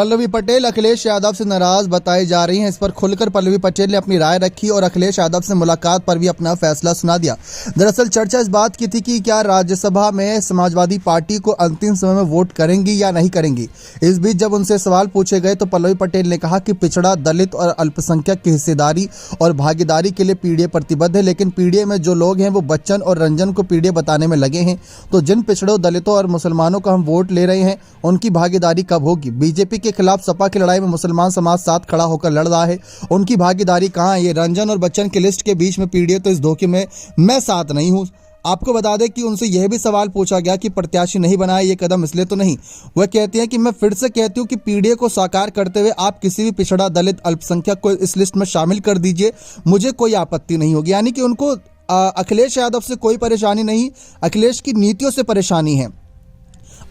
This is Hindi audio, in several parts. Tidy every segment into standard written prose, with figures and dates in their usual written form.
पल्लवी पटेल अखिलेश यादव से नाराज बताई जा रही हैं। इस पर खुलकर पल्लवी पटेल ने अपनी राय रखी और अखिलेश यादव से मुलाकात पर भी अपना फैसला सुना दिया। दरअसल चर्चा इस बात की थी कि क्या राज्यसभा में समाजवादी पार्टी को अंतिम समय में वोट करेंगी या नहीं करेंगी। इस बीच जब उनसे सवाल पूछे गए तो पल्लवी पटेल ने कहा कि पिछड़ा, दलित और अल्पसंख्यक की हिस्सेदारी और भागीदारी के लिए पीडीए प्रतिबद्ध है, लेकिन पीडीए में जो लोग हैं वो बच्चन और रंजन को पीडीए बताने में लगे हैं। तो जिन पिछड़ों, दलितों और मुसलमानों का हम वोट ले रहे हैं उनकी भागीदारी कब होगी। बीजेपी के खिलाफ सपा की लड़ाई में मुसलमान समाज साथ खड़ा होकर लड़ रहा है, उनकी भागीदारी कहां है। ये रंजन और बच्चन की लिस्ट के बीच में पीडीए, तो इस धोखे में मैं साथ नहीं हूं। आपको बता दें कि उनसे यह भी सवाल पूछा गया कि प्रत्याशी नहीं बनाए ये कदम इसलिए तो नहीं। वह कहती हैं कि मैं फिर से कहती हूं कि पीडीए को साकार करते हुए आप किसी भी पिछड़ा, दलित, अल्पसंख्यक को इस लिस्ट में शामिल कर दीजिए, मुझे कोई आपत्ति नहीं होगी। यानी कि उनको अखिलेश यादव से कोई परेशानी नहीं, अखिलेश की नीतियों से परेशानी है।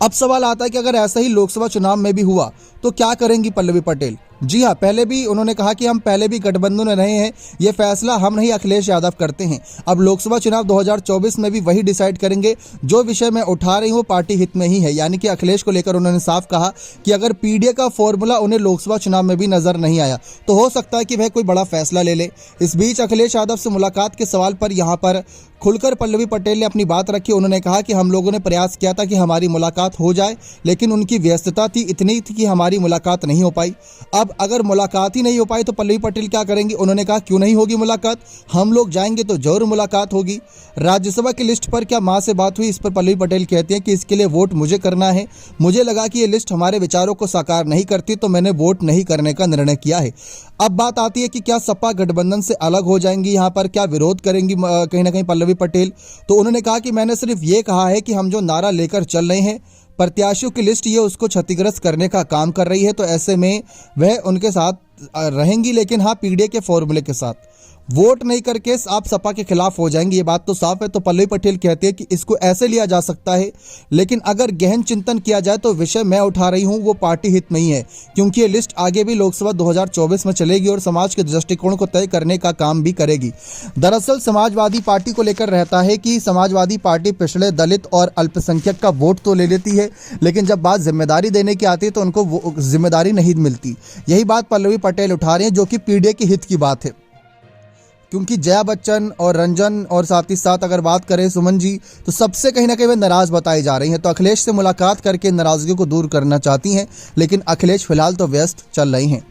अब सवाल आता है कि अगर ऐसा ही लोकसभा चुनाव में भी हुआ तो क्या करेंगी पल्लवी पटेल। जी हाँ, पहले भी उन्होंने कहा कि हम पहले भी गठबंधन में रहे हैं, ये फैसला हम नहीं अखिलेश यादव करते हैं। अब लोकसभा चुनाव 2024 में भी वही डिसाइड करेंगे। जो विषय मैं उठा रही हूँ पार्टी हित में ही है। यानी कि अखिलेश को लेकर उन्होंने साफ कहा कि अगर पीडीए का फॉर्मूला उन्हें लोकसभा चुनाव में भी नजर नहीं आया तो हो सकता है कि वह कोई बड़ा फैसला ले ले। इस बीच अखिलेश यादव से मुलाकात के सवाल पर यहाँ पर खुलकर पल्लवी पटेल ने अपनी बात रखी। उन्होंने कहा कि हम लोगों ने प्रयास किया था कि हमारी मुलाकात हो जाए, लेकिन उनकी व्यस्तता थी, इतनी थी कि हमारी मुलाकात नहीं हो पाई। अब अगर मुलाकात ही नहीं हो पाई तो पल्लवी पटेल क्या करेंगी। उन्होंने कहा क्यों नहीं होगी मुलाकात, हम लोग जाएंगे तो जरूर मुलाकात होगी। राज्यसभा की लिस्ट पर क्या मां से बात हुई, इस पर पल्लवी पटेल कहती हैं कि इसके लिए वोट मुझे करना है। मुझे लगा कि ये लिस्ट हमारे विचारों को साकार नहीं करती तो मैंने वोट नहीं करने का निर्णय किया है। अब बात आती है कि क्या सपा गठबंधन से अलग हो जाएंगी, यहाँ पर क्या विरोध करेंगी कहीं ना कहीं पल्लवी पटेल। तो उन्होंने कहा कि मैंने सिर्फ ये कहा है कि हम जो नारा लेकर चल रहे हैं, प्रत्याशियों की लिस्ट ये उसको क्षतिग्रस्त करने का काम कर रही है, तो ऐसे में वह उनके साथ रहेंगी, लेकिन हाँ पीडीए के फॉर्मूले के साथ। वोट नहीं करके आप सपा के खिलाफ हो जाएंगे, ये बात तो साफ है। तो पल्लवी पटेल कहते हैं कि इसको ऐसे लिया जा सकता है, लेकिन अगर गहन चिंतन किया जाए तो विषय मैं उठा रही हूं वो पार्टी हित में ही है, क्योंकि ये लिस्ट आगे भी लोकसभा 2024 में चलेगी और समाज के दृष्टिकोण को तय करने का काम भी करेगी। दरअसल समाजवादी पार्टी को लेकर रहता है कि समाजवादी पार्टी पिछड़े, दलित और अल्पसंख्यक का वोट तो ले लेती है, लेकिन जब बात जिम्मेदारी देने की आती है तो उनको जिम्मेदारी नहीं मिलती। यही बात पल्लवी पटेल उठा रही है, जो कि पीडीए के हित की बात है। क्योंकि जया बच्चन और रंजन और साथ ही साथ अगर बात करें सुमन जी, तो सबसे कहीं ना कहीं वे नाराज बताई जा रही हैं। तो अखिलेश से मुलाकात करके नाराजगी को दूर करना चाहती हैं, लेकिन अखिलेश फिलहाल तो व्यस्त चल रही हैं।